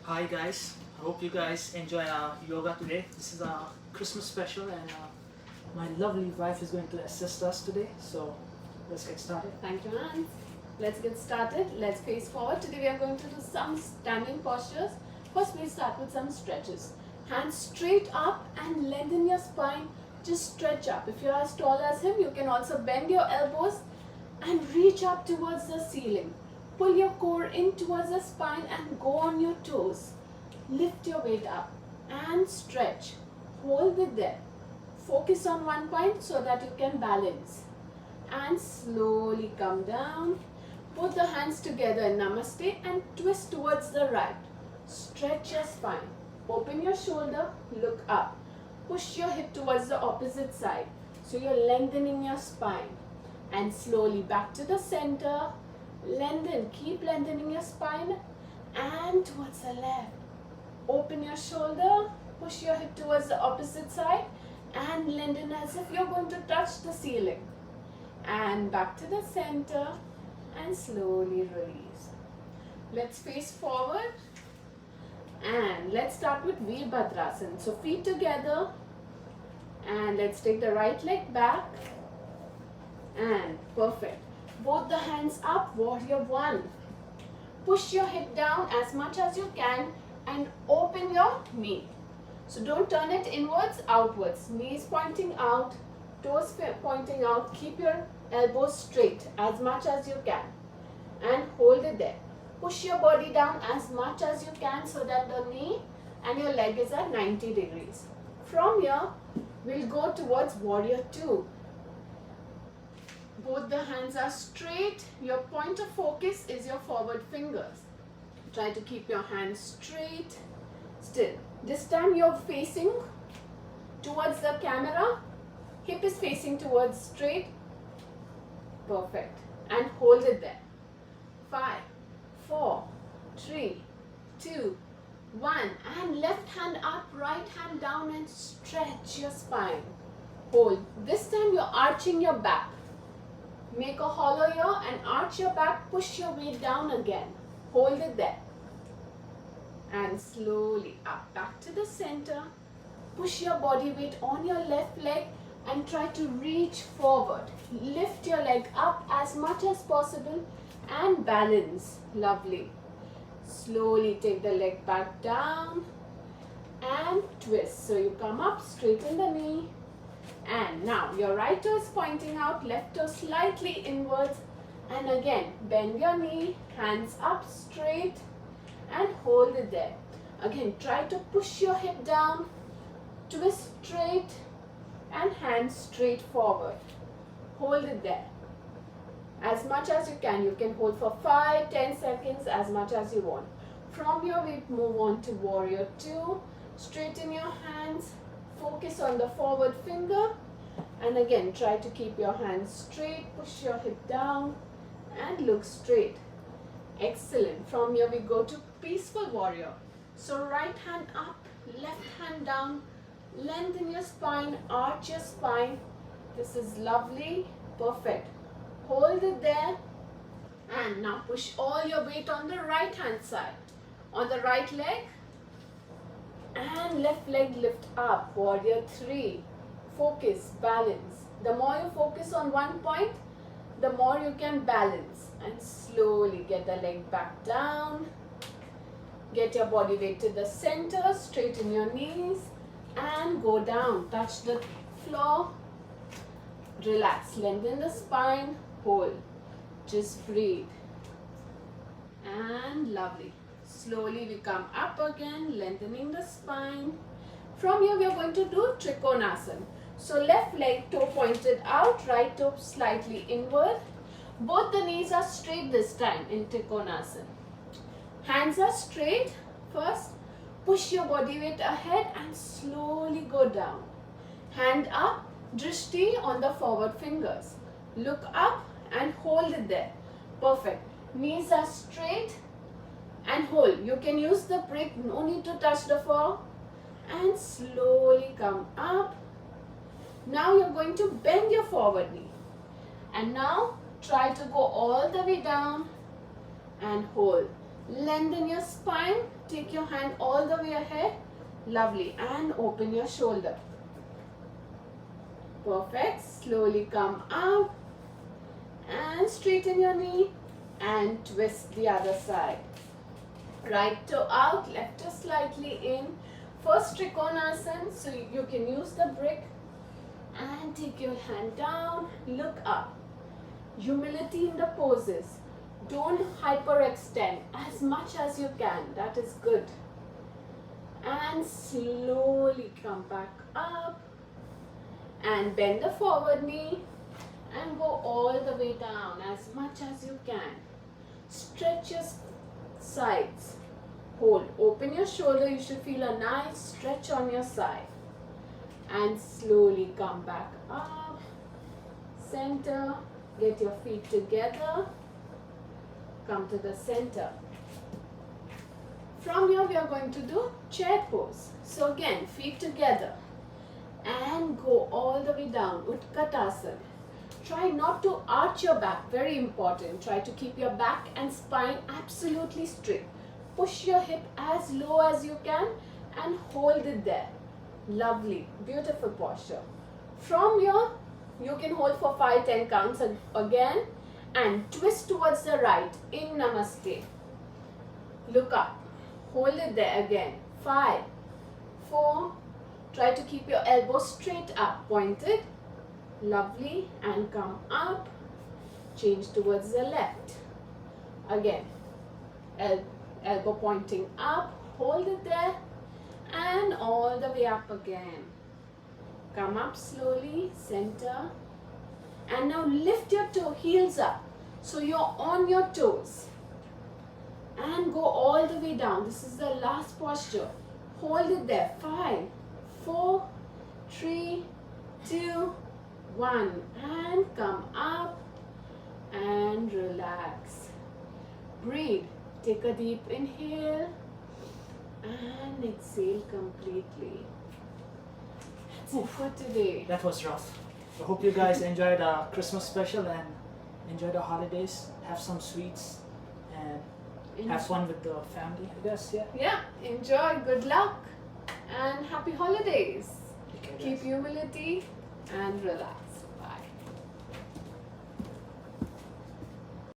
Hi guys, I hope you guys enjoy our yoga today. This is our Christmas special and my lovely wife is going to assist us today. So let's get started. Thank you, Hans. Let's get started. Let's face forward. Today we are going to do some standing postures. First, we start with some stretches. Hands straight up and lengthen your spine. Just stretch up. If you are as tall as him, you can also bend your elbows and reach up towards the ceiling. Pull your core in towards the spine and go on your toes. Lift your weight up and stretch. Hold it there. Focus on one point so that you can balance. And slowly come down. Put the hands together in Namaste and twist towards the right. Stretch your spine. Open your shoulder, look up. Push your hip towards the opposite side. So you're lengthening your spine. And slowly back to the center. Lengthen, keep lengthening your spine and towards the left. Open your shoulder, push your hip towards the opposite side and lengthen as if you're going to touch the ceiling. And back to the center and slowly release. Let's face forward and let's start with Veerbhadrasana. So feet together and let's take the right leg back and perfect. Both the hands up, warrior one. Push your hip down as much as you can and open your knee. So don't turn it inwards, outwards. Knees pointing out, toes pointing out. Keep your elbows straight as much as you can and hold it there. Push your body down as much as you can so that the knee and your leg is at 90 degrees. From here, we'll go towards warrior two. Both the hands are straight. Your point of focus is your forward fingers. Try to keep your hands straight. Still. This time you're facing towards the camera. Hip is facing towards straight. Perfect. And hold it there. 5, 4, 3, 2, 1. And left hand up, right hand down and stretch your spine. Hold. This time you're arching your back. Make a hollow here and arch your back, push your weight down again. Hold it there. And slowly up, back to the center. Push your body weight on your left leg and try to reach forward. Lift your leg up as much as possible and balance. Lovely. Slowly take the leg back down and twist. So you come up, straighten the knee. And now your right toe is pointing out, left toe slightly inwards. And again, bend your knee, hands up straight and hold it there. Again, try to push your hip down, twist straight and hands straight forward. Hold it there. As much as you can. You can hold for 5, 10 seconds, as much as you want. From here, we move on to warrior two. Straighten your hands. Focus on the forward finger and again try to keep your hands straight, push your hip down and look straight. Excellent. From here we go to peaceful warrior. So right hand up, left hand down, lengthen your spine, arch your spine. This is lovely. Perfect. Hold it there and now push all your weight on the right hand side. On the right leg. And left leg lift up, warrior three. Focus, balance. The more you focus on one point, the more you can balance. And slowly get the leg back down. Get your body weight to the center, straighten your knees and go down. Touch the floor. Relax, lengthen the spine, hold. Just breathe. And lovely. Slowly we come up again, lengthening the spine. From here we are going to do Trikonasana. So left leg toe pointed out, right toe slightly inward. Both the knees are straight this time in Trikonasana. Hands are straight. First, push your body weight ahead and slowly go down. Hand up, drishti on the forward fingers. Look up and hold it there. Perfect. Knees are straight. And hold. You can use the brick, no need to touch the floor. And slowly come up. Now you're going to bend your forward knee. And now try to go all the way down and hold. Lengthen your spine take your hand all the way ahead. Lovely. And open your shoulder. Perfect. Slowly come up and straighten your knee and twist the other side. Right toe out, left toe slightly in. First Trikonasana, so you can use the brick and take your hand down, look up. Humility in the poses. Don't hyperextend as much as you can. That is good. And slowly come back up and bend the forward knee and go all the way down as much as you can. Stretch your sides. Hold. Open your shoulder. You should feel a nice stretch on your side. And slowly come back up. Center. Get your feet together. Come to the center. From here we are going to do chair pose. So again, feet together. And go all the way down. Utkatasana. Try not to arch your back. Very important. Try to keep your back and spine absolutely straight. Push your hip as low as you can and hold it there. Lovely. Beautiful posture. From here, you can hold for 5-10 counts again and twist towards the right in Namaste. Look up. Hold it there again. 5, 4. Try to keep your elbows straight up, pointed. Lovely. And come up. Change towards the left. Again. Elbow pointing up. Hold it there. And all the way up again. Come up slowly. Center. And now lift your heels up. So you're on your toes. And go all the way down. This is the last posture. Hold it there. 5, 4, 3, 2, 1. And come up. And relax. Breathe. Take a deep inhale. And exhale completely. That's it for today. That was rough. I hope you guys enjoyed our Christmas special and enjoy the holidays. Have some sweets and have fun with the family, I guess. Yeah. Yeah, enjoy, good luck, and happy holidays. Take care, guys. Keep humility and relax.